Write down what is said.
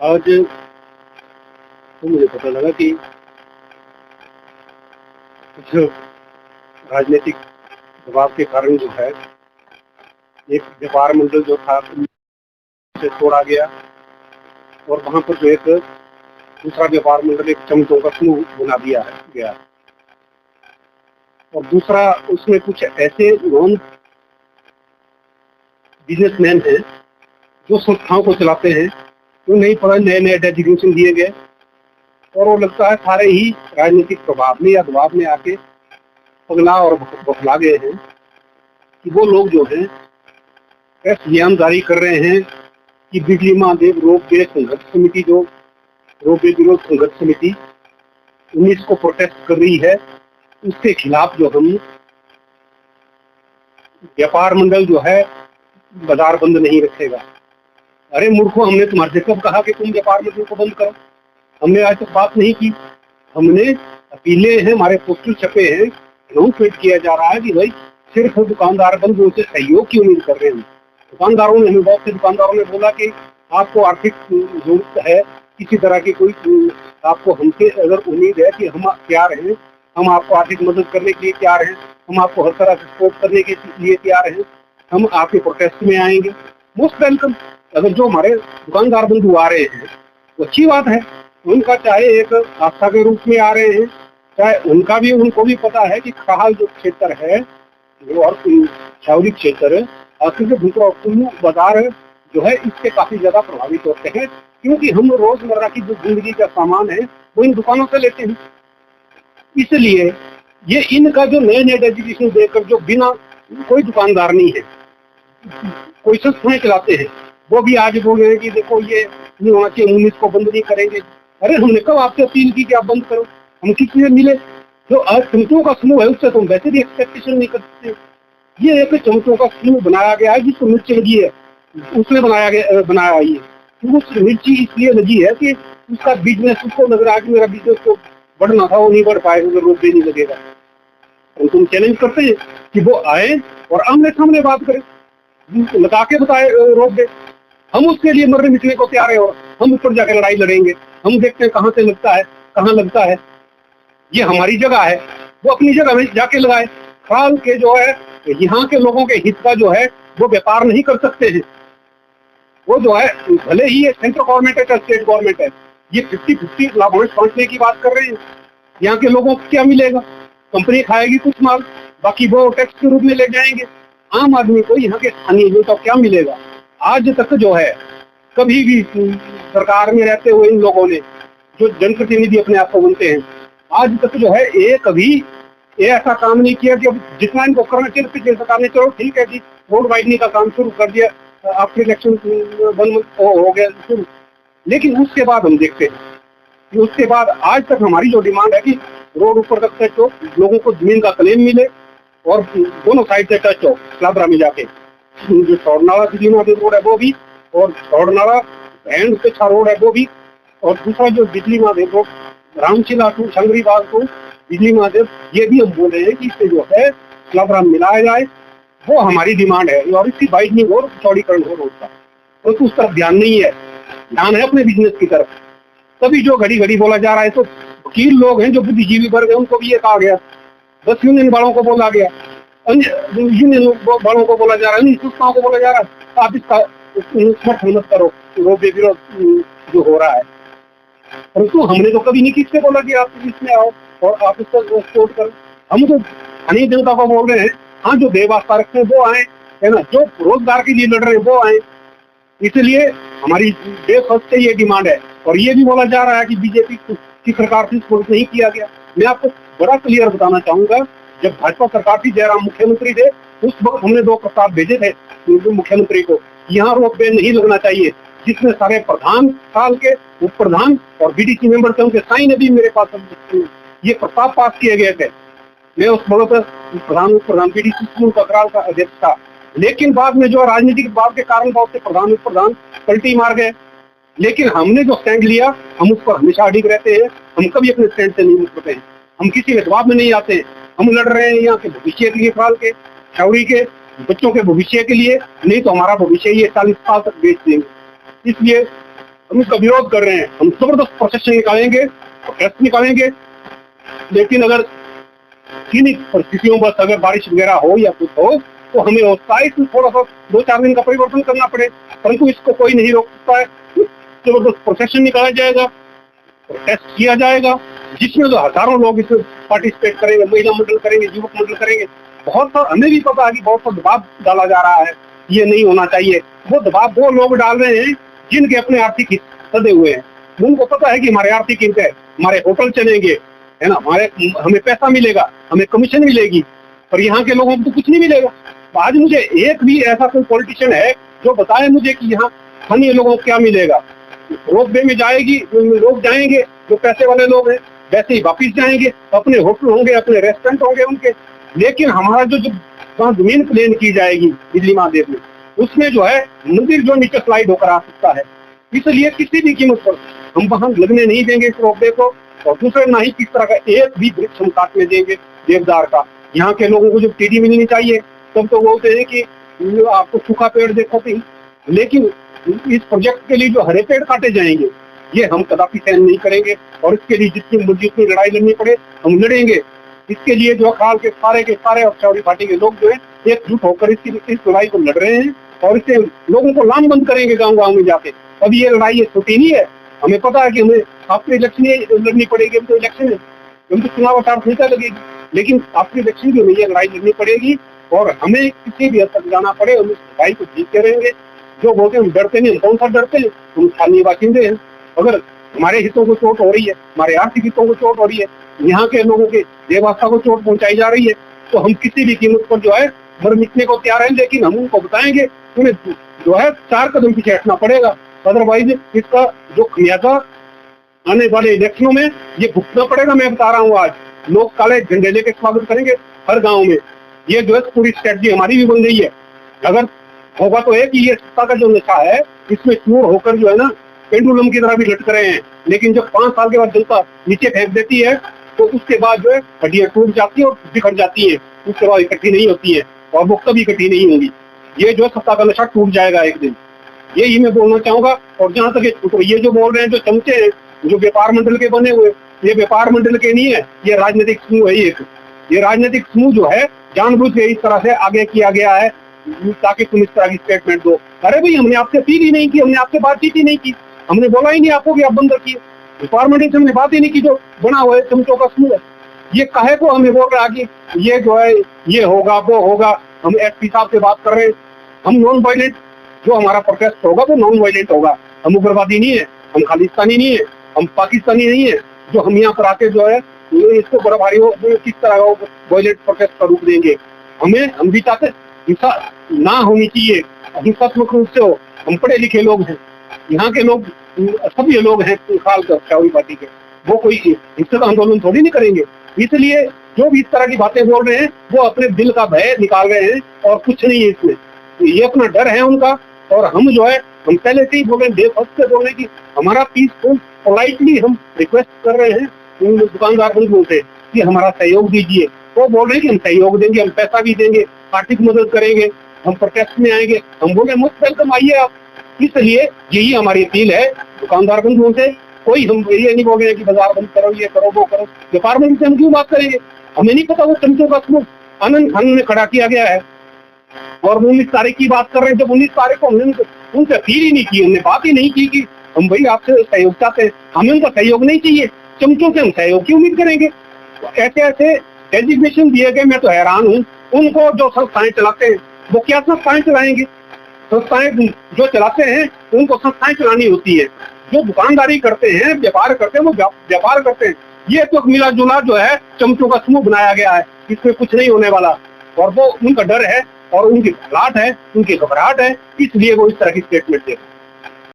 आज तो मुझे पता लगा कि कुछ राजनीतिक दबाव के कारण जो है एक व्यापार मंडल जो था उसे तोड़ा गया और वहां पर जो एक दूसरा व्यापार मंडल एक चमचों का समूह बना दिया गया और दूसरा उसमें कुछ ऐसे नॉन बिजनेसमैन हैं जो संस्थाओं को चलाते हैं। उन्हें नहीं पता, नए नए डेजिग्नेशन दिए गए और वो लगता है सारे ही राजनीतिक प्रभाव में या दबाव में आके पगला और बौखला गए हैं कि वो लोग जो हैं एफआईआर जारी कर रहे हैं कि बिजली महादेव रोपवे संघर्ष समिति, जो रोपवे विरोध संघर्ष समिति 19 को प्रोटेस्ट कर रही है, उसके खिलाफ जो हम व्यापार मंडल जो है बाजार बंद नहीं रखेगा। अरे मूर्खों, हमने तुम्हारे से कब कहा कि तुम व्यापार मंडल को बंद करो? हमने आज तक बात नहीं की। हमने अपीलें हैं, हमारे पोस्टर छपे हैं, अनाउंसमेंट किया जा रहा है कि भाई सिर्फ दुकानदार बंद, उनसे सहयोग की उम्मीद कर रहे हैं। दुकानदारों ने, हमें बहुत से दुकानदारों ने बोला कि आपको आर्थिक जरूरत है, किसी तरह की कोई आपको हमसे अगर उम्मीद है कि हम तैयार हैं, हम आपको आर्थिक मदद करने के लिए तैयार हैं, हम आपको हर तरह से सपोर्ट करने के लिए तैयार हैं, हम आपके प्रोटेस्ट में आएंगे, मोस्ट वेलकम। अगर जो हमारे दुकानदार बंधु आ रहे हैं वो अच्छी बात है, उनका चाहे एक आस्था के रूप में आ रहे हैं, चाहे उनको भी पता है कि खाल जो क्षेत्र है और शहरी क्षेत्र आखिर दूसरा कुल्लू बाजार जो है इससे काफी ज्यादा प्रभावित होते हैं, क्योंकि हम रोजमर्रा की जो जिंदगी का सामान है वो इन दुकानों से लेते हैं। इसलिए ये इनका जो नए नए डेजिग्नेशन देकर जो बिना कोई दुकानदार नहीं है, कोई संस्थाएं चलाते हैं, वो भी आज बोल रहे हैं कि देखो ये नहीं होना चाहिए, 19 को बंद नहीं करेंगे। अरे हमने कब आपसे अपील की कि आप बंद करो? हम किसी से मिले? जो आज चमचों का समूह है उससे तो हम वैसे भी एक्सपेक्टेशन नहीं करते। ये एक चमचों का समूह बनाया गया है जिसको मिर्ची लगी है, उसने बनाया ये। उस मिर्ची इसलिए लगी है कि उसका बिजनेस, उसको लग रहा है कि मेरा बिजनेस को बढ़ना था, वो नहीं बढ़ पाएगा, अगर रोपवे नहीं लगेगा। तो तुम चैलेंज करते हैं कि वो आए और आमने सामने बात करें, लगा के बताए रोपवे। हम उसके लिए मरने मिटने को तैयार है और हम ऊपर जाकर लड़ाई लड़ेंगे। हम देखते हैं कहाँ से लगता है, कहाँ लगता है। ये हमारी जगह है, वो अपनी जगह में जाके लगाए। खाल के जो है यहाँ के लोगों के हित का जो है वो व्यापार नहीं कर सकते हैं। वो जो है भले ही ये सेंट्रल गवर्नमेंट है या स्टेट गवर्नमेंट है, ये 50-50 लाभांश बांटने की बात कर रहे हैं। यहाँ के लोगों को क्या मिलेगा? कंपनी खाएगी कुछ माल, बाकी वो टैक्स के रूप में ले जाएंगे। आम आदमी को यहाँ के स्थानीय लोगों को क्या मिलेगा? आज तक जो है कभी भी सरकार में रहते हुए इन लोगों ने, जो जनप्रतिनिधि अपने आप को बनते हैं, आज तक जो है एक भी ऐसा काम नहीं किया कि अब जितना इनको करना चाहिए पिछले सरकार ने, चलो ठीक है जी रोड वाइडनिंग का काम शुरू कर दिया, आपके इलेक्शन हो गया शुरू। लेकिन उसके बाद हम देखते हैं कि उसके बाद आज तक हमारी जो डिमांड है कि रोड ऊपर तक टच हो, लोगों को जमीन का क्लेम मिले और दोनों साइड से टच हो। लाबरा में जाके जो सौड़नाला बिजली महादेव रोड है वो भी, और सौड़नाला भैंड पेछा रोड है वो भी, और दूसरा जो बिजली महादेव रोड रामचिला टू शंगरीबाग टू बिजली महादेव, ये भी हम बोल रहे हैं कि इससे जो है लाबरा मिलाया जाए। वो हमारी डिमांड है और इसकी वाइडनिंग और चौड़ीकरण हो रोड का, तो उस तरफ ध्यान नहीं है, ध्यान है अपने बिजनेस की तरफ। तभी जो घड़ी घड़ी बोला जा रहा है, तो वकील लोग हैं जो बुद्धिजीवी वर्ग है उनको भी ये कहा गया, बस यूनियन वालों को बोला गया, अन्य यूनियन वालों को बोला जा रहा है, अन्य संस्थाओं को बोला जा रहा है आप इसका समर्थन मत करो, रोपवे विरोध जो हो रहा है। परंतु हमने तो कभी नहीं किससे बोला कि आप इसमें आओ और आप इसका सपोर्ट करो। हम तो स्थानीय जनता को बोल रहे हैं, हाँ जो बेवास्ता रखते हैं वो आए, है ना, जो रोजगार के लिए लड़ रहे हैं वो आए। इसलिए हमारी बेफर्ज से ये डिमांड है। और ये भी बोला जा रहा है कि बीजेपी की सरकार से सपोर्ट नहीं किया गया। मैं आपको बड़ा क्लियर बताना चाहूंगा, जब भाजपा सरकार थी, जयराम मुख्यमंत्री थे, उस वक्त हमने 2 प्रस्ताव भेजे थे मुख्यमंत्री को, यहाँ रोपवे नहीं लगना चाहिए, जिसमें सारे प्रधान साल के, उप प्रधान और बीडीसी मेंबर थे, उनके साइन अभी मेरे पास ये प्रस्ताव पास किए गए थे। मैं उस वक्त प्रधान बीडीसी समूह ककराल का अध्यक्ष था। लेकिन बाद में जो राजनीतिक दबाव के कारण बहुत से प्रधान उप प्रधान पलटी मार गए। लेकिन हमने जो स्टैंड लिया, हम उस पर हमेशा अडिग रहते हैं, हम कभी अपने स्टैंड से नहीं मुकरते हैं, हम किसी के दबाव में नहीं आते हैं। हम लड़ रहे हैं यहाँ के भविष्य के लिए, खाल के शौरी के बच्चों के भविष्य के लिए, नहीं तो हमारा भविष्य ये 40 साल तक बेच देंगे। इसलिए हम इसका विरोध कर रहे हैं। हम जबरदस्त प्रोसेशन निकालेंगे, प्रोटेस्ट निकालेंगे, लेकिन अगर किन्हीं परिस्थितियों बस अगर बारिश वगैरह हो या कुछ हो तो हमें होता है इसमें थोड़ा सा 2-4 दिन का परिवर्तन करना पड़े, परंतु इसको कोई नहीं रोक सकता है। जबरदस्त प्रोसेशन निकाला जाएगा, प्रोटेस्ट किया जाएगा, जिसमें तो हजारों लोग इसमें पार्टिसिपेट करेंगे, महिला मंडल करेंगे, युवक मंडल करेंगे। बहुत सा हमें भी पता है कि बहुत सा दबाव डाला जा रहा है, ये नहीं होना चाहिए। वो दबाव वो लोग डाल रहे हैं जिनके अपने आर्थिक हित सधे हुए हैं। उनको पता है कि हमारे आर्थिक हित है, हमारे होटल चलेंगे, है ना, हमें पैसा मिलेगा, हमें कमीशन मिलेगी, पर यहाँ के लोगों को तो कुछ नहीं मिलेगा। तो आज मुझे एक भी ऐसा कोई पॉलिटिशियन है जो बताए मुझे कि यहाँ स्थानीय लोगों को क्या मिलेगा। रोपवे में जाएगी, लोग जाएंगे जो पैसे वाले लोग हैं, वैसे ही वापिस जाएंगे, अपने होटल होंगे, अपने रेस्टोरेंट होंगे उनके। लेकिन हमारा जो जमीन प्लेन की जाएगी बिजली महादेव में, उसमें जो है मंदिर जो नीचे स्लाइड होकर आ सकता है, इसलिए किसी भी कीमत पर हम वहां लगने नहीं देंगे इस रोपवे को। और दूसरे ना ही किस तरह का एक भी वृक्ष हम काटने देंगे देवदार का। यहाँ के लोगों को जब टीडी मिलनी चाहिए तब तो बोलते हैं कि आपको सूखा पेड़ देखो भी, लेकिन इस प्रोजेक्ट के लिए जो हरे पेड़ काटे जाएंगे ये हम कदापि सहन नहीं करेंगे। और इसके लिए जितनी मर्जी उतनी लड़ाई लड़नी पड़े हम लड़ेंगे। इसके लिए जो खाल के सारे और चौड़ी पार्टी के लोग जो है एकजुट होकर इस लड़ाई को लड़ रहे हैं और इससे लोगों को लामबंद करेंगे गाँव गाँव में जाके। अब ये लड़ाई ये छोटी नहीं है, हमें पता है कि हमें आपकी इलेक्शन लड़नी पड़ेगी। हम तो इलेक्शन है, हम तो चुनाव आचार संहिता लगेगी, लेकिन आपकी इलेक्शन की हमें ये लड़ाई लड़नी पड़ेगी और हमें किसी भी हद तक जाना पड़े हम इस लड़ाई को जीतते रहेंगे। जो बोलते हैं हम डरते नहीं, हम कौन सा डरते हैं, हम स्थानीय बाशिंदे हैं। अगर हमारे हितों को चोट हो रही है, हमारे आर्थिक हितों को चोट हो रही है, यहाँ के लोगों के देवास्था को चोट पहुंचाई जा रही है, तो हम किसी भी कीमत पर जो है मर मिटने को तैयार हैं। लेकिन हम उनको बताएंगे उन्हें जो है 4 कदम पीछे हटना पड़ेगा, अदरवाइज इसका जो खमियाजा आने वाले इलेक्शनों में ये भुगतना पड़ेगा। मैं बता रहा हूँ, आज लोग काले झंडे लेके स्वागत करेंगे हर गाँव में। ये जो है पूरी स्ट्रेटजी हमारी भी बन गई है। अगर होगा तो एक ये सत्ता का जो नशा है इसमें चूर होकर जो है ना पेंडुलम की तरह भी लटक रहे हैं, लेकिन जब 5 साल के बाद जनता नीचे फेंक देती है तो उसके बाद जो है हड्डियां टूट जाती है और बिखर जाती है, उसके बाद इकट्ठी नहीं होती है और वो कभी इकट्ठी नहीं होंगी। ये जो है सत्ता का नशा टूट जाएगा एक दिन, यही मैं बोलना चाहूंगा। और जहाँ तक ये जो बोल रहे हैं जो चमचे हैं जो व्यापार मंडल के बने हुए, ये व्यापार मंडल के नहीं है, ये राजनीतिक समूह है। ये राजनीतिक समूह जो है जानबूझ के इस तरह से आगे किया गया है ताकि तुम इस तरह की स्टेटमेंट दो। अरे भाई, हमने आपसे अपील ही नहीं की, हमने आपसे बातचीत ही नहीं की, हमने बोला ही नहीं आपको कि आप बंद रखिए। व्यापार मंडल से हमने बात ही नहीं की, जो बना हुआ है चमचों का समूह है। ये काहे को हमें बोल रहा है कि ये जो है ये होगा वो होगा। हम एसपी साहब से बात कर रहे हैं, हम नॉन वायलेंट, जो हमारा प्रोटेस्ट होगा वो नॉन वायलेंट होगा। हम उग्रवादी नहीं है, हम खालिस्तानी नहीं है, हम पाकिस्तानी नहीं है जो हम यहाँ पर आके जो है इसको बड़ा भारी हो किस तरह वायलेंट प्रोटेस्ट का रूप देंगे। हम भी चाहते हिंसा ना होनी चाहिए, हिंसात्मक रूप से हो। हम पढ़े लिखे लोग हैं, यहाँ के लोग सभी लोग हैं खाल चौड़ी पार्टी के, वो कोई हिंसक आंदोलन थोड़ी नहीं करेंगे। इसलिए जो भी इस तरह की बातें बोल रहे हैं वो अपने दिल का भय निकाल रहे हैं और कुछ नहीं है इसमें, ये अपना डर है उनका। और हम जो है हम पहले से ही बोल रहे हैं, बेफस से बोल रहे हैं कि हमारा पीसफुल पोलाइटली हम रिक्वेस्ट कर रहे हैं दुकानदार बंधुओं से कि हमारा सहयोग दीजिए। वो बोल रहे हैं कि हम सहयोग देंगे, हम पैसा भी देंगे, आर्थिक मदद करेंगे, हम प्रोटेस्ट में आएंगे। हम बोले मोस्ट वेलकम, आइए आप। इसलिए यही हमारी अपील है दुकानदार बंधुओं से। कोई हम ये नहीं बोल रहे हैं कि बाजार बंद करो, ये करो वो करो। व्यापार मंडल से हम क्यों बात करेंगे? हमें नहीं पता वो चमचों का समूह आनंद खान में खड़ा किया गया है और 19 तारीख की बात कर रहे हैं। जब 19 तारीख को हमने उनसे अपील ही नहीं की, हमने बात ही नहीं की कि हम भाई आपसे सहयोग चाहते हैं, हमें उनका सहयोग नहीं चाहिए। चमचों से हम सहयोग की उम्मीद करेंगे? ऐसे ऐसे डेजिग्नेशन दिए गए, मैं तो हैरान हूँ। उनको जो संस्थाएं चलाते हैं वो क्या संस्थाएं चलाएंगे? संस्थाएं जो चलाते हैं उनको संस्थाएं चलानी होती है, जो दुकानदारी करते हैं व्यापार करते हैं वो व्यापार करते हैं। ये तो मिला जुला जो है चमचों का समूह बनाया गया है, इसमें कुछ नहीं होने वाला। और वो उनका डर है और उनकी घबराहट है, उनकी घबराहट है, इसलिए वो इस तरह की स्टेटमेंट दे रहे हैं।